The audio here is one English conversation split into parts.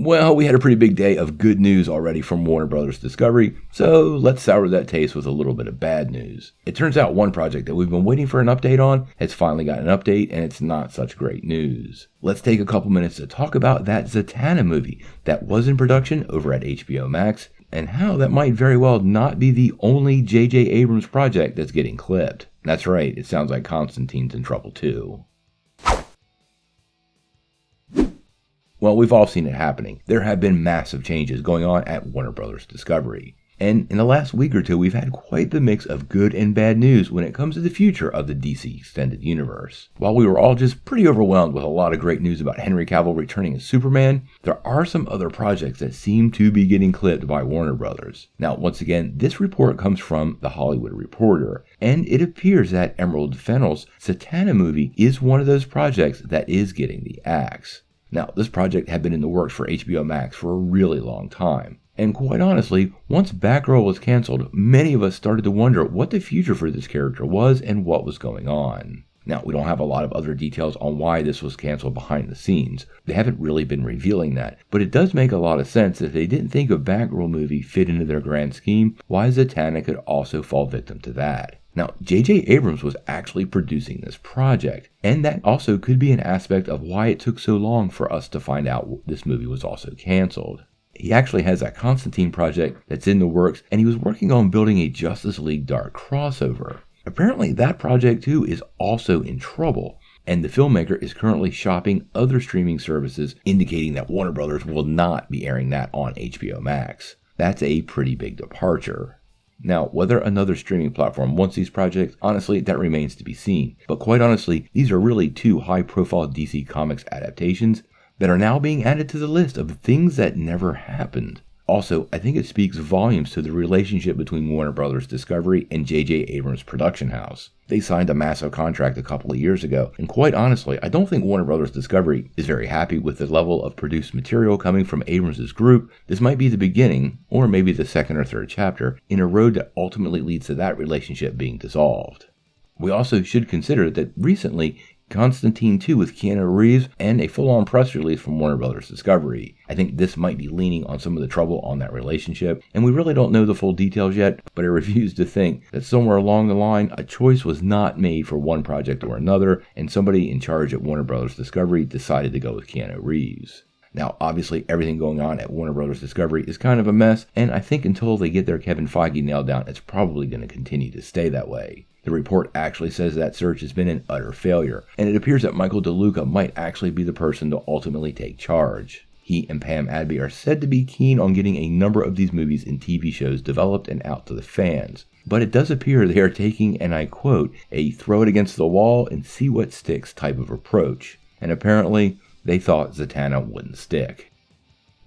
Well, we had a pretty big day of good news already from Warner Brothers Discovery, so let's sour that taste with a little bit of bad news. It turns out one project that we've been waiting for an update on has finally got an update, and it's not such great news. Let's take a couple minutes to talk about that Zatanna movie that was in production over at HBO Max, and how that might very well not be the only J.J. Abrams project that's getting clipped. That's right, it sounds like Constantine's in trouble too. Well, we've all seen it happening. There have been massive changes going on at Warner Brothers Discovery. And in the last week or two, we've had quite the mix of good and bad news when it comes to the future of the DC Extended Universe. While we were all just pretty overwhelmed with a lot of great news about Henry Cavill returning as Superman, there are some other projects that seem to be getting clipped by Warner Brothers. Now, once again, this report comes from The Hollywood Reporter, and it appears that Emerald Fennell's Zatanna movie is one of those projects that is getting the axe. Now, this project had been in the works for HBO Max for a really long time. And quite honestly, once Batgirl was canceled, many of us started to wonder what the future for this character was and what was going on. Now, we don't have a lot of other details on why this was canceled behind the scenes. They haven't really been revealing that, but it does make a lot of sense that if they didn't think a Batgirl movie fit into their grand scheme, why Zatanna could also fall victim to that. Now, J.J. Abrams was actually producing this project, and that also could be an aspect of why it took so long for us to find out this movie was also canceled. He actually has that Constantine project that's in the works, and he was working on building a Justice League Dark crossover. Apparently, that project too is also in trouble, and the filmmaker is currently shopping other streaming services, indicating that Warner Brothers will not be airing that on HBO Max. That's a pretty big departure. Now, whether another streaming platform wants these projects, honestly, that remains to be seen. But quite honestly, these are really two high-profile DC Comics adaptations that are now being added to the list of things that never happened. Also, I think it speaks volumes to the relationship between Warner Brothers Discovery and J.J. Abrams' production house. They signed a massive contract a couple of years ago, and quite honestly, I don't think Warner Brothers Discovery is very happy with the level of produced material coming from Abrams' group. This might be the beginning, or maybe the second or third chapter, in a road that ultimately leads to that relationship being dissolved. We also should consider that recently, Constantine 2 with Keanu Reeves, and a full-on press release from Warner Brothers Discovery. I think this might be leaning on some of the trouble on that relationship, and we really don't know the full details yet, but I refuse to think that somewhere along the line, a choice was not made for one project or another, and somebody in charge at Warner Brothers Discovery decided to go with Keanu Reeves. Now, obviously, everything going on at Warner Brothers Discovery is kind of a mess, and I think until they get their Kevin Feige nailed down, it's probably going to continue to stay that way. The report actually says that search has been an utter failure, and it appears that Michael DeLuca might actually be the person to ultimately take charge. He and Pam Adby are said to be keen on getting a number of these movies and TV shows developed and out to the fans, but it does appear they are taking, and I quote, a throw it against the wall and see what sticks type of approach, and apparently they thought Zatanna wouldn't stick.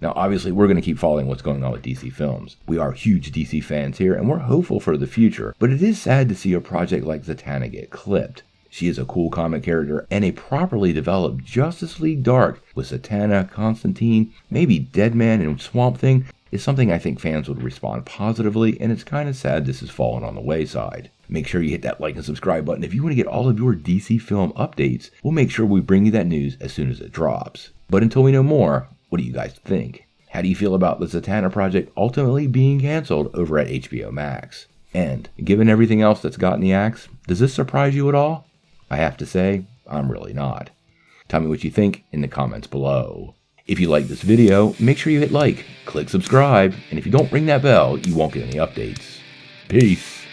Now, obviously, we're going to keep following what's going on with DC Films. We are huge DC fans here, and we're hopeful for the future, but it is sad to see a project like Zatanna get clipped. She is a cool comic character, and a properly developed Justice League Dark with Zatanna, Constantine, maybe Deadman, and Swamp Thing is something I think fans would respond positively, and it's kind of sad this has fallen on the wayside. Make sure you hit that like and subscribe button if you want to get all of your DC film updates. We'll make sure we bring you that news as soon as it drops. But until we know more, what do you guys think? How do you feel about the Zatanna project ultimately being canceled over at HBO Max? And given everything else that's gotten the axe, does this surprise you at all? I have to say, I'm really not. Tell me what you think in the comments below. If you like this video, make sure you hit like, click subscribe, and if you don't ring that bell, you won't get any updates. Peace.